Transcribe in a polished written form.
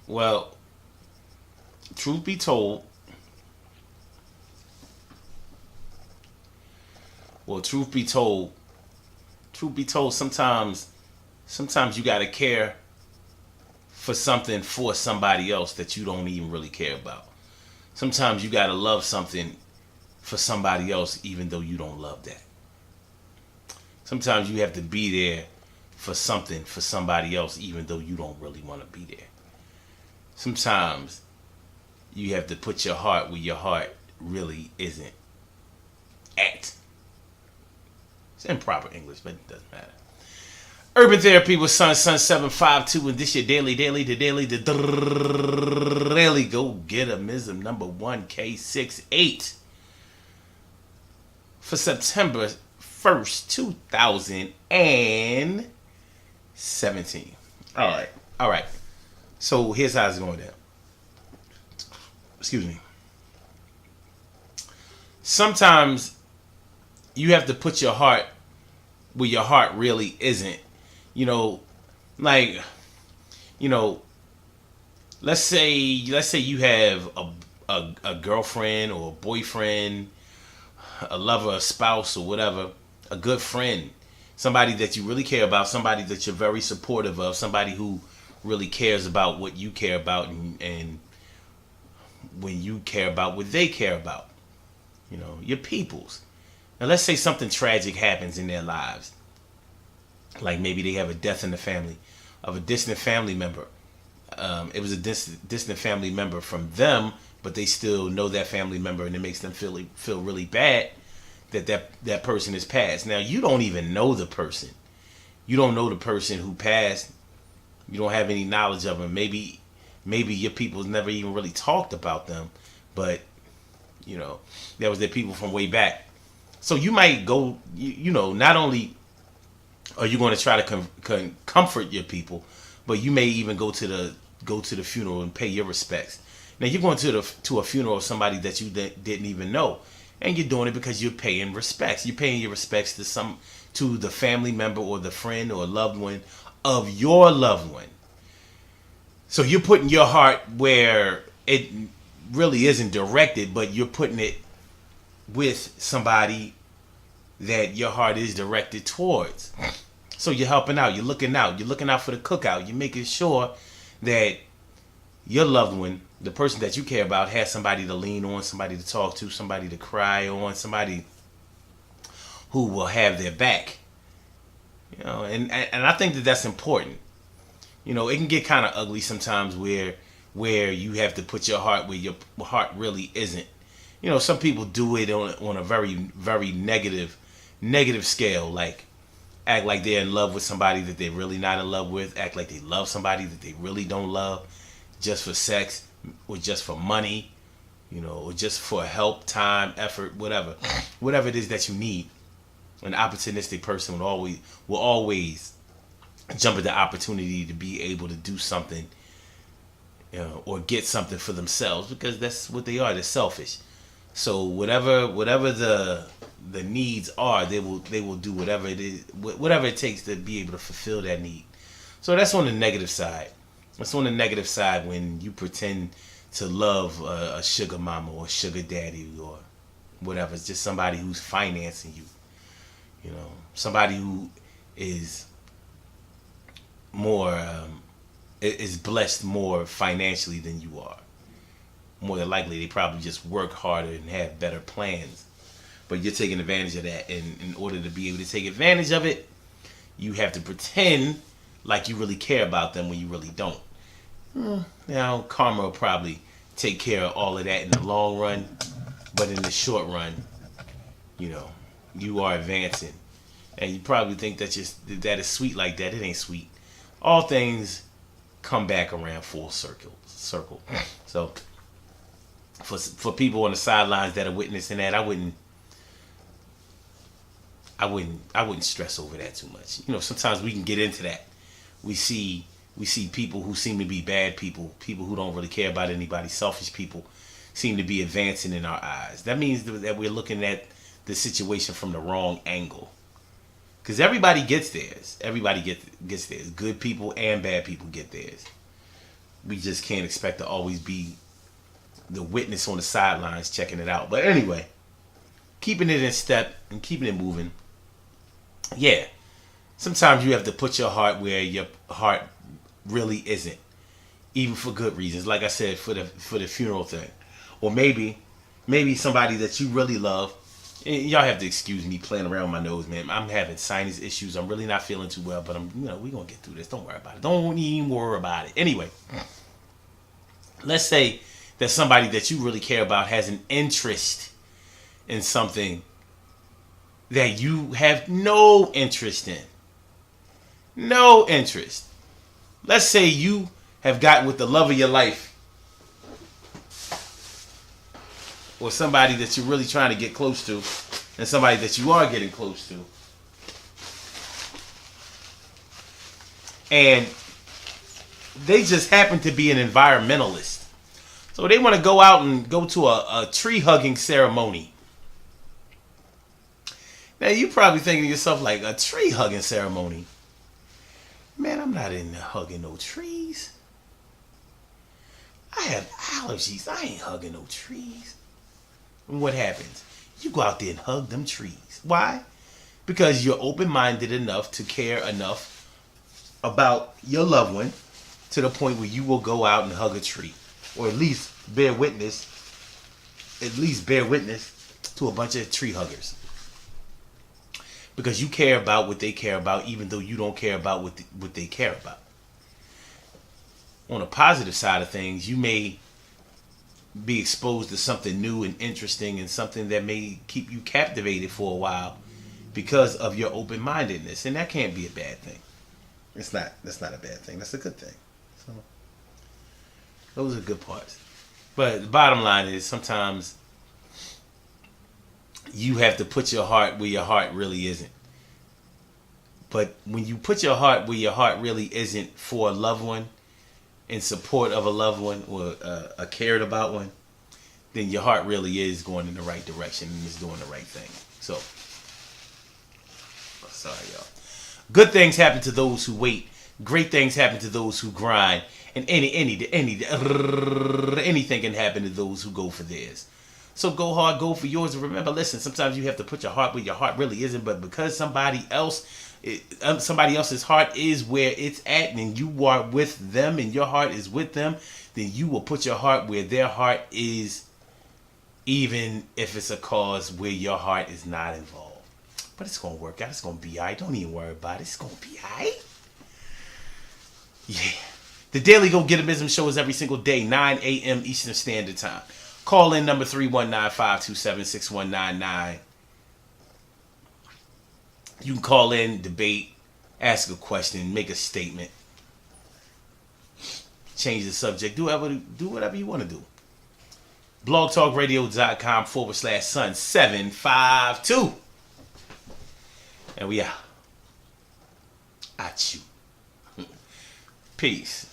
Well, truth be told, well, truth be told, sometimes you gotta care for something for somebody else that you don't even really care about. Sometimes you gotta love something for somebody else even though you don't love that. Sometimes you have to be there for something for somebody else even though you don't really want to be there. Sometimes you have to put your heart where your heart really isn't at. It's improper English, but it doesn't matter. Urban Therapy with Sun 752, and this your daily go get mism number 1K68 for September 1st, 2017. All right. So here's how it's going down. Excuse me. Sometimes you have to put your heart where your heart really isn't. You know, like, you know, let's say you have a girlfriend or a boyfriend, a lover, a spouse, or whatever, a good friend, somebody that you really care about, somebody that you're very supportive of, somebody who really cares about what you care about, and when you care about what they care about, your peoples. Now let's say something tragic happens in their lives, like maybe they have a death in the family of a distant family member. It was a distant family member from them, but they still know that family member, and it makes them feel really bad that person is passed. Now you don't even know the person. You don't know the person who passed. You don't have any knowledge of them. Maybe your people's never even really talked about them, but that was their people from way back. So you might go. Not only are you going to try to comfort your people, but you may even go to the funeral and pay your respects. Now you're going to a funeral of somebody that you didn't even know, and you're doing it because you're paying respects. You're paying your respects to the family member or the friend or loved one of your loved one. So you're putting your heart where it really isn't directed, but you're putting it with somebody that your heart is directed towards. So you're helping out. You're looking out for the cookout. You're making sure that your loved one, the person that you care about, has somebody to lean on, somebody to talk to, somebody to cry on, somebody who will have their back. And I think that's important. It can get kind of ugly sometimes where you have to put your heart where your heart really isn't. Some people do it on a very, very negative scale, like act like they're in love with somebody that they're really not in love with, act like they love somebody that they really don't love, just for sex or just for money, or just for help, time, effort, whatever it is that you need. An opportunistic person will always jump at the opportunity to be able to do something, or get something for themselves, because that's what they are. They're selfish. So whatever the needs are, they will do whatever it takes to be able to fulfill that need. So that's on the negative side. That's on the negative side when you pretend to love a sugar mama or sugar daddy or whatever. It's just somebody who's financing you. Somebody who is more is blessed more financially than you are. More than likely, they probably just work harder and have better plans. But you're taking advantage of that, and in order to be able to take advantage of it, you have to pretend like you really care about them when you really don't. Now, karma will probably take care of all of that in the long run, but in the short run, you are advancing. And you probably think that is sweet like that. It ain't sweet. All things come back around full circle. So for people on the sidelines that are witnessing that, I wouldn't stress over that too much. Sometimes we can get into that. We see people who seem to be bad people who don't really care about anybody, selfish people, seem to be advancing in our eyes. That means that we're looking at the situation from the wrong angle. Because everybody gets theirs. Everybody gets theirs. Good people and bad people get theirs. we just can't expect to always be the witness on the sidelines checking it out. But anyway, keeping it in step and keeping it moving. Yeah, sometimes you have to put your heart where your heart really isn't, even for good reasons. Like I said, for the funeral thing, or maybe somebody that you really love. Y'all have to excuse me playing around with my nose, man. I'm having sinus issues. I'm really not feeling too well, but we're gonna get through this. Don't worry about it. Don't even worry about it. Anyway, let's say that somebody that you really care about has an interest in something that you have no interest in. No interest. Let's say you have gotten with the love of your life, or somebody that you're really trying to get close to, and somebody that you are getting close to. And they just happen to be an environmentalist. So they want to go out and go to a tree hugging ceremony. Now you're probably thinking to yourself, like, a tree hugging ceremony? Man, I'm not into hugging no trees. I have allergies. I ain't hugging no trees. And what happens? You go out there and hug them trees. Why? Because you're open-minded enough to care enough about your loved one to the point where you will go out and hug a tree. Or at least bear witness to a bunch of tree huggers. Because you care about what they care about, even though you don't care about what they care about. On the positive side of things, you may be exposed to something new and interesting, and something that may keep you captivated for a while because of your open-mindedness, and that can't be a bad thing. That's not a bad thing. That's a good thing. So those are good parts. But the bottom line is, sometimes you have to put your heart where your heart really isn't. But when you put your heart where your heart really isn't for a loved one, in support of a loved one, or a cared about one, then your heart really is going in the right direction and is doing the right thing. So, sorry, y'all. Good things happen to those who wait. Great things happen to those who grind. And anything can happen to those who go for theirs. So go hard, go for yours. And remember, listen, sometimes you have to put your heart where your heart really isn't, but because somebody else's heart is where it's at, and you are with them and your heart is with them, then you will put your heart where their heart is, even if it's a cause where your heart is not involved. But it's going to work out. It's going to be all right. Don't even worry about it. It's going to be all right. Yeah. The Daily Go Get 'Em show is every single day, 9 a.m. Eastern Standard Time. Call in number 319-527-6199. You can call in, debate, ask a question, make a statement, change the subject, do whatever you want to do. blogtalkradio.com/sun752. And we out. At you. Peace.